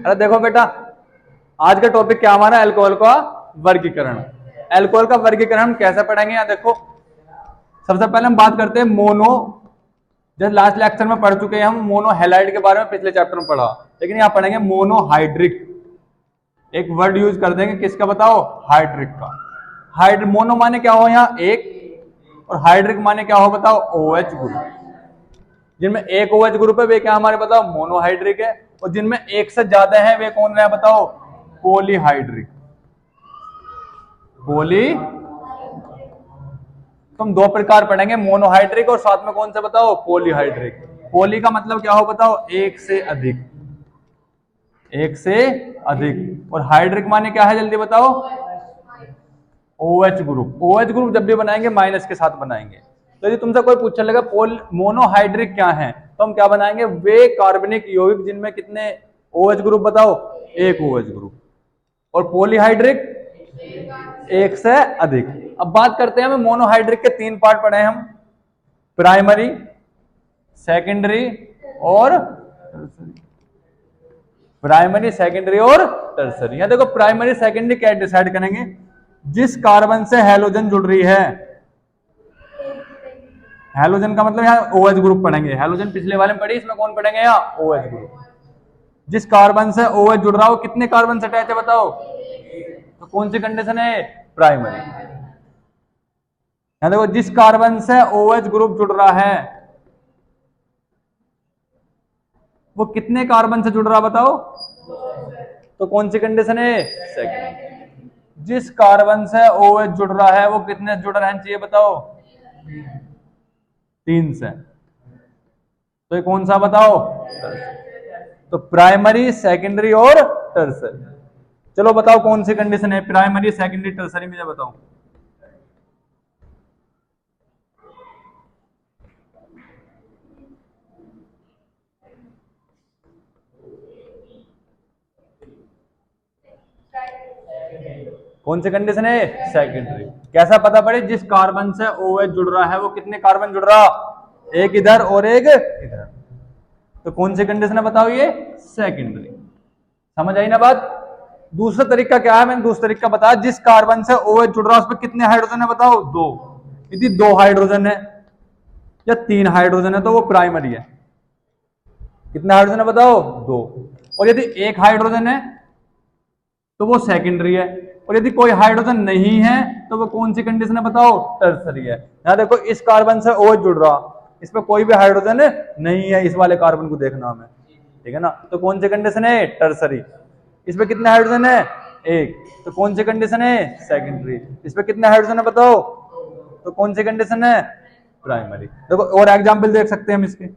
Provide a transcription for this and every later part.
अरे देखो बेटा, आज का टॉपिक क्या हमारा, अल्कोहल का वर्गीकरण। अल्कोहल का वर्गीकरण हम कैसे पढ़ेंगे, यहाँ देखो सबसे पहले हम बात करते हैं मोनो। जैसे लास्ट लेक्चर में पढ़ चुके हैं हम मोनो हैलाइड के बारे में, पिछले चैप्टर में पढ़ा, लेकिन यहाँ पढ़ेंगे मोनोहाइड्रिक। एक वर्ड यूज कर देंगे किसका बताओ, हाइड्रिक का। हाइड्रिक मोनो माने क्या हो यहाँ एक, और हाइड्रिक माने क्या हो बताओ, OH ग्रुप। जिनमें एक OH ग्रुप है वे क्या हमारे बताओ, मोनोहाइड्रिक है। और जिनमें एक से ज्यादा है वे कौन रहे बताओ, पॉलीहाइड्रिक। पॉली तुम दो प्रकार पढ़ेंगे, मोनोहाइड्रिक और साथ में कौन से बताओ, पॉलीहाइड्रिक। पॉली का मतलब क्या हो बताओ, एक से अधिक, एक से अधिक। और हाइड्रिक माने क्या है जल्दी बताओ, OH ग्रुप। OH ग्रुप जब भी बनाएंगे माइनस के साथ बनाएंगे। तो यदि तुमसे कोई पूछने लगा मोनोहाइड्रिक क्या है, तो हम क्या बनाएंगे, वे कार्बनिक यौगिक जिनमें कितने OH ग्रुप बताओ, एक OH ग्रुप। और पॉलीहाइड्रिक एक से अधिक। अब बात करते हैं, हमें मोनोहाइड्रिक के तीन पार्ट पढ़े हम, प्राइमरी, सेकेंडरी और प्राइमरी, सेकेंडरी और टर्सरी। यहां देखो प्राइमरी सेकेंडरी क्या डिसाइड करेंगे, जिस कार्बन से हैलोजन जुड़ रही है। हैलोजन का मतलब यहाँ OH ग्रुप पढ़ेंगे, हैलोजन पिछले वाले में पढ़ी, इसमें कौन पढ़ेंगे यहाँ, OH ग्रुप। जिस कार्बन से OH जुड़ रहा हो, कितने कार्बन से अटैच है बताओ, तो कौन सी कंडीशन है, प्राइमरी। यहां देखो जिस कार्बन से OH ग्रुप जुड़ रहा है वो कितने कार्बन से जुड़ रहा बताओ, तो कौन सी कंडीशन है, सेकंड। जिस कार्बन से OH जुड़ रहा है वो कितने जुड़ रहना चाहिए बताओ, 3 से। तो ये कौन सा बताओ, तो प्राइमरी, सेकेंडरी और टर्सरी। चलो बताओ कौन सी कंडीशन है, प्राइमरी, सेकेंडरी, टर्सरी, मुझे बताओ। कौन सी कंडीशन है, सेकेंडरी। कैसा पता पड़े, जिस कार्बन से OH जुड़ रहा है वो कितने कार्बन जुड़ रहा, एक इधर और एक इधर। तो कौन सी कंडीशन है बताओ, ये सेकेंडरी। समझ आई ना बात। दूसरा तरीका क्या है, मैंने दूसरा तरीका बताया, जिस कार्बन से OH जुड़ रहा है उस पर कितने हाइड्रोजन है बताओ, 2। यदि 2 हाइड्रोजन है या 3 हाइड्रोजन है तो वो प्राइमरी है। कितने हाइड्रोजन है बताओ, 2। और यदि 1 हाइड्रोजन है तो वो सेकेंडरी है। और यदि कोई हाइड्रोजन नहीं है तो वो कौन सी कंडीशन है बताओ, टर्सरी है। यहां देखो इस कार्बन से OH जुड़ रहा, इस पर कोई भी हाइड्रोजन नहीं है, इस वाले कार्बन को देखना हमें, ठीक है ना। तो कौन सी कंडीशन है, टर्सरी। इस पे कितने हाइड्रोजन है, 1। तो कौन सी कंडीशन है, सेकेंडरी। इस पे कितने हाइड्रोजन है बताओ, तो कौन सी कंडीशन है, प्राइमरी। देखो और एग्जाम्पल देख सकते हैं हम इसके।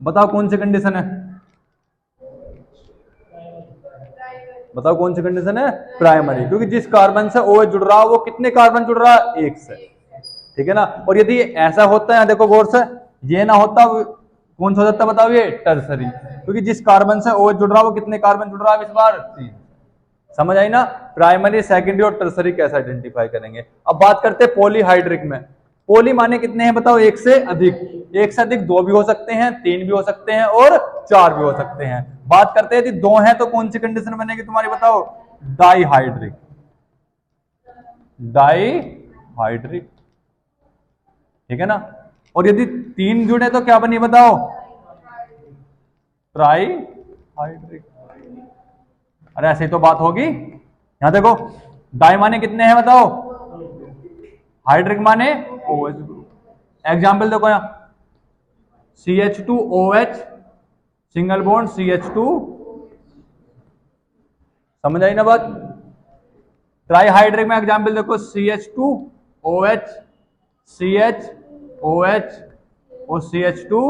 बताओ कौन सी कंडीशन है, बताओ कौन सी कंडीशन है, प्राइमरी। क्योंकि जिस कार्बन से OH जुड़ रहा है वो कितने कार्बन जुड़ रहा है, 1 से, ठीक है ना। और यदि ऐसा होता है, देखो गौर से, ये ना होता कौन सा हो जाता बताओ, ये टर्सरी। क्योंकि जिस कार्बन से OH जुड़ रहा है वो कितने कार्बन जुड़ रहा है इस बार, 3। समझ आई ना, प्राइमरी, सेकेंडरी और टर्सरी कैसे आइडेंटिफाई करेंगे। अब बात करते हैं पॉलीहाइड्रिक में। पॉली माने कितने हैं बताओ, एक से अधिक। एक से अधिक 2 भी हो सकते हैं, 3 भी हो सकते हैं और 4 भी हो सकते हैं। बात करते हैं यदि 2 हैं तो कौन सी कंडीशन बनेगी तुम्हारी बताओ, डाईहाइड्रिक। डाईहाइड्रिक, ठीक है ना। और यदि 3 जुड़े तो क्या बनी बताओ, ट्राईहाइड्रिक। अरे ऐसे ही तो बात होगी। यहां देखो डाई माने कितने हैं बताओ, हाइड्रिक माने OH ग्रुप। एग्जाम्पल देखो यहां, CH2OH सिंगल बॉन्ड CH2। समझ आई ना बात। ट्राईहाइड्रिक में एग्जाम्पल देखो, CH2OH CHOH और CH2।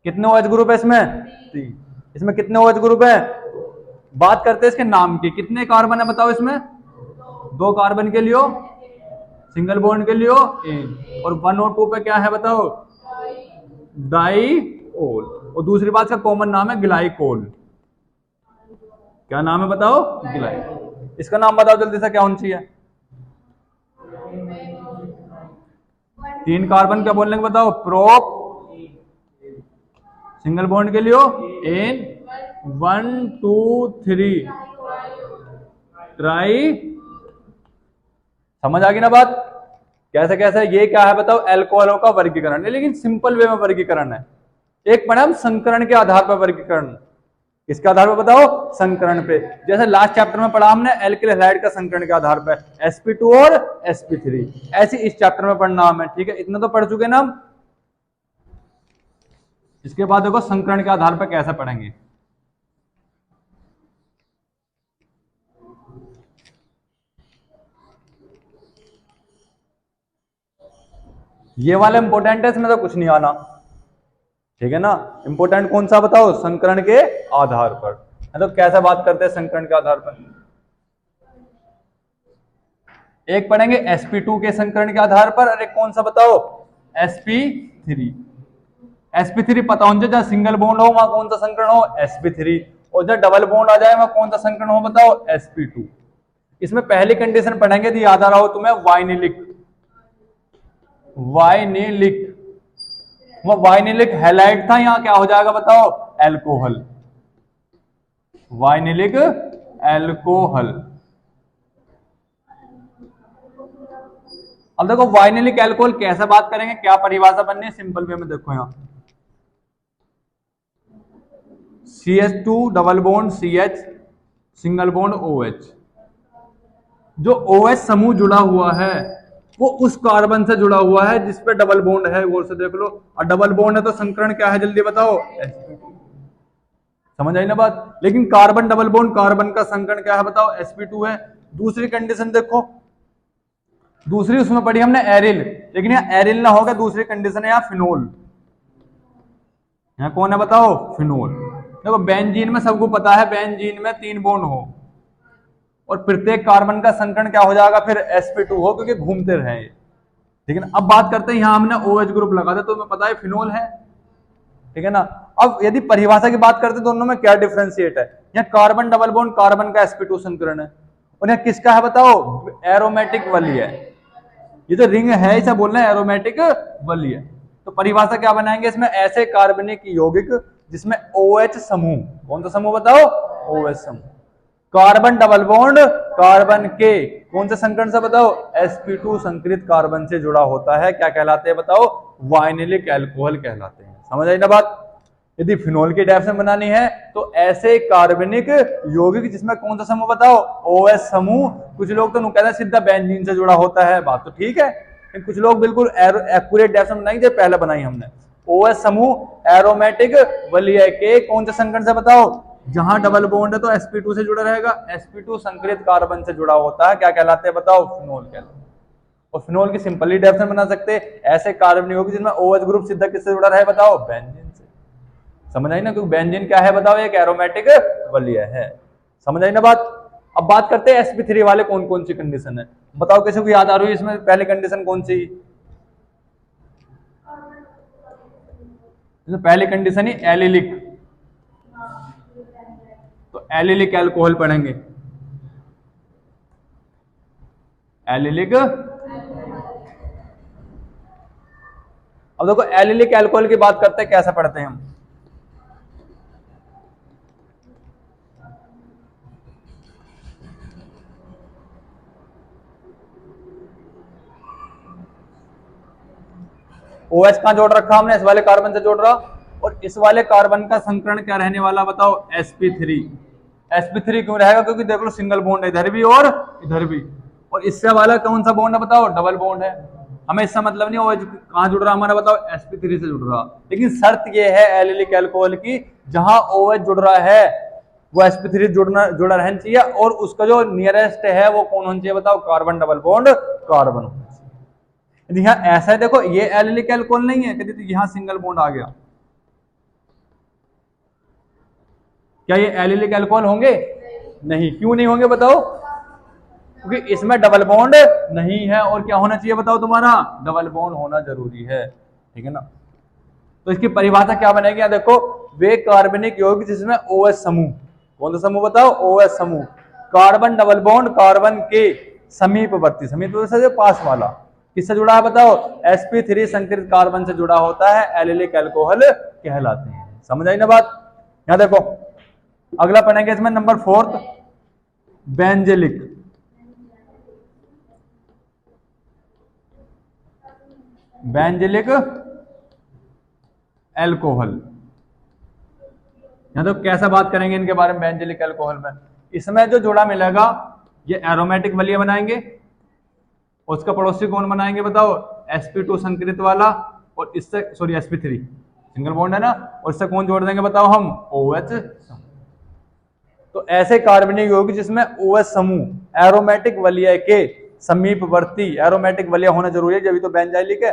कितने OH ग्रुप है इसमें, 3। इसमें कितने OH ग्रुप है, बात करते हैं इसके नाम की, कितने कार्बन है बताओ इसमें, 2 कार्बन के लिए सिंगल बॉन्ड के लिए 1। और 1 और 2 पे क्या है बताओ, डाईओल। और दूसरी बात का कॉमन नाम है ग्लाइकोल। क्या नाम है बताओ, ग्लाइकोल। इसका नाम बताओ जल्दी से, क्या होना चाहिए, तीन कार्बन क्या बोलने का बताओ, प्रोप। सिंगल बॉन्ड के लिए हो एन 1 2 3 ट्राई। समझ आ गई ना बात? कैसे कैसे, ये क्या है बताओ, एल्कोहलों का वर्गीकरण है, लेकिन सिंपल वे में वर्गीकरण है। एक पढ़ा हम संकरण के आधार पर वर्गीकरण, किसके आधार पर बताओ, संकरण पे। जैसे लास्ट चैप्टर में पढ़ा हमने एल्किल हैलाइड का संकरण के आधार पर sp2 और sp3, ऐसे इस चैप्टर में पढ़ना हमें, ठीक है, इतना तो पढ़ चुके ना हम। इसके बाद देखो संकरण के आधार पर कैसे पढ़ेंगे। ये वाला इंपॉर्टेंट है, इसमें तो कुछ नहीं आना, ठीक है ना। इंपॉर्टेंट कौन सा बताओ, संकरण के आधार पर। तो कैसे बात करते हैं संकरण के आधार पर, एक पढ़ेंगे sp2 के संकरण के आधार पर, और एक कौन सा बताओ, sp3। sp3 पता होना चाहिए, जहां सिंगल बॉन्ड हो वहां कौन सा संकरण हो, sp3, और जब डबल बॉन्ड आ जाए वहां कौन सा संकरण हो बताओ, sp2। इसमें पहली कंडीशन पढ़ेंगे, यदि याद आ रहा हो तुम्हें, वाइनिलिक। वाइनिलिक, वो वाइनिलिक हैलाइड था, यहां क्या हो जाएगा बताओ, एल्कोहल। Vinylic alcohol. अब देखो वाइनिलिक एल्कोहल कैसे बात करेंगे, क्या परिभाषा बननी है, सिंपल वे में देखो, यहां CH2 double bond CH single bond OH। जो OH समूह जुड़ा हुआ है वो उस कार्बन से जुड़ा हुआ है जिस पे डबल बॉन्ड है, गौर से देख लो। और डबल बॉन्ड है तो संकरण क्या है, जल्दी बताओ, समझ आई ना बात। लेकिन कार्बन डबल बॉन्ड, कार्बन का संकरण क्या है बताओ, sp2 है। दूसरी कंडीशन देखो, दूसरी उसमें पढ़ी हमने एरिल, लेकिन यहाँ एरिल ना होगा, दूसरी कंडीशन है यहाँ फिनोल। यहाँ कौन है बताओ, फिनोल। देखो बेंजीन में सबको पता है, बेंजीन में 3 बॉन्ड हो और प्रत्येक कार्बन का संकरण क्या हो जाएगा फिर, sp2 हो, क्योंकि घूमते रहे। ठीक है ना। अब बात करते हैं, यहां हमने OH ग्रुप लगा दिया तो हमें पता है फिनोल है, ठीक है ना। अब यदि परिभाषा की बात करते हैं दोनों में क्या डिफरेंशिएट है, यहाँ कार्बन डबल बॉन्ड, कार्बन का sp2 संकरण है, और यहाँ किसका है बताओ, एरोमेटिक वलय है। ये जो रिंग है इसे बोलना है एरोमेटिक वलय। तो परिभाषा क्या बनाएंगे इसमें, ऐसे कार्बनिक यौगिक जिसमें OH समूह, कौन सा समूह बताओ, OH समूह, कार्बन डबल बॉन्ड कार्बन के कौन से संकरण से बताओ, sp2 संकरित कार्बन से जुड़ा होता है, क्या कहलाते हैं बताओ, वाइनिलिक एल्कोहल कहलाते हैं। समझ आई ना बात। यदि फिनोल की डेफिनेशन बनानी है तो ऐसे कार्बनिक यौगिक जिसमें कौन सा समूह बताओ, OH समूह। कुछ लोग तो कहते हैं सीधा बेंजीन से जुड़ा होता है, बात तो ठीक है, लेकिन कुछ लोग बिल्कुल एक्यूरेट डेफिनेशन बनाएंगे, पहले बनाई हमने, OH समूह एरोमेटिक वलय के कौन से संकरण से बताओ, जहां डबल बॉन्ड है तो sp2 से जुड़ा रहेगा, sp2 संकरित कार्बन से जुड़ा होता है, क्या कहलाते हैं बताओ, फिनोल कहलाते हैं। और फिनोल की सिंपली डेफिनेशन बना सकते हैं, ऐसे कार्बन यौगिक जिसमें OH ग्रुप सीधा किससे जुड़ा रहे बताओ, बेंजीन से। समझ आई ना, क्योंकि बेंजीन क्या है बताओ, एक एरोमेटिक वलय है। समझ आई ना बात। अब बात करते हैं sp3 वाले कौन कौन सी कंडीशन है, बताओ किसी को याद आ रही है इसमें, पहली कंडीशन कौन सी, पहली कंडीशन ही एलिलिक, तो एलिलिक एल्कोहल पढ़ेंगे, एलिलिक। अब देखो एलिलिक एल्कोहल की बात करते हैं, कैसे पढ़ते हैं हम, OH कहां जोड़ रखा हमने, इस वाले कार्बन से जोड़ रहा, और इस वाले कार्बन का संकरण क्या रहने वाला बताओ, sp3। sp3 क्यों रहेगा, क्योंकि देख लो सिंगल बॉन्ड है इधर भी और इधर भी, और इससे वाला कौन सा बॉन्ड है बताओ, डबल बॉन्ड है। हमें इसका मतलब नहीं OH कहां जुड़ रहा हमारा बताओ, sp3 से जुड़ रहा, लेकिन शर्त यह है एलिलिक एल्कोहल की, जहां OH जुड़ रहा है वो sp3 जुड़ा रहना चाहिए, और उसका जो नियरेस्ट है वो कौन होना चाहिए बताओ, कार्बन डबल बॉन्ड कार्बन। यदि यहाँ ऐसा है, देखो ये एलिलिक एल्कोहल नहीं है, तो यहां सिंगल बॉन्ड आ गया, क्या ये एलिलिक एल्कोहल होंगे, नहीं। क्यों नहीं होंगे बताओ, क्योंकि इसमें डबल बॉन्ड नहीं है, और क्या होना चाहिए बताओ तुम्हारा, डबल बॉन्ड होना जरूरी है, ठीक है ना। तो इसकी परिभाषा क्या बनेगी, यहाँ देखो, वे कार्बनिक यौगिक जिसमें OH समूह, कौन सा समूह बताओ, OH समूह, कार्बन डबल बॉन्ड कार्बन के समीपवर्ती, समीपवर्ती से जो पास वाला, किससे जुड़ा है बताओ, sp3 संकरित कार्बन से जुड़ा होता है, एलिलिक अल्कोहल कहलाते हैं। समझ आई ना बात। यहां देखो अगला पढ़ेंगे इसमें नंबर 4 बेंजेलिक। बेंजेलिक अल्कोहल, यहां तो कैसा बात करेंगे इनके बारे में बेंजेलिक अल्कोहल में। इसमें जो जोड़ा मिलेगा ये एरोमेटिक वलीय बनाएंगे, उसका पड़ोसी कौन बनाएंगे बताओ, sp2 संकरित वाला, और इससे सॉरी sp3 सिंगल बॉन्ड है ना, और इससे कौन जोड़ देंगे बताओ हम, OH। तो ऐसे कार्बनिक यौगिक जिसमें OH समूह एरोमेटिक वलय के समीपवर्ती, एरोमेटिक वलय होना जरूरी है जब तो बेंजाइलिक है,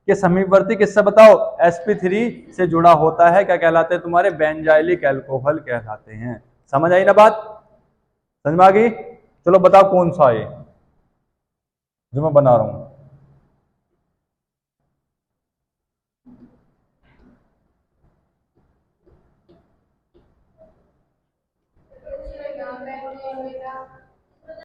कि समीपवर्ती किससे बताओ, sp3 से जुड़ा होता है, क्या कहलाते हैं तुम्हारे, बेंजाइलिक अल्कोहल कहलाते हैं। समझ आई ना बात, समझ में आ गई। चलो बताओ कौन सा है जो मैं बना रहा हूं।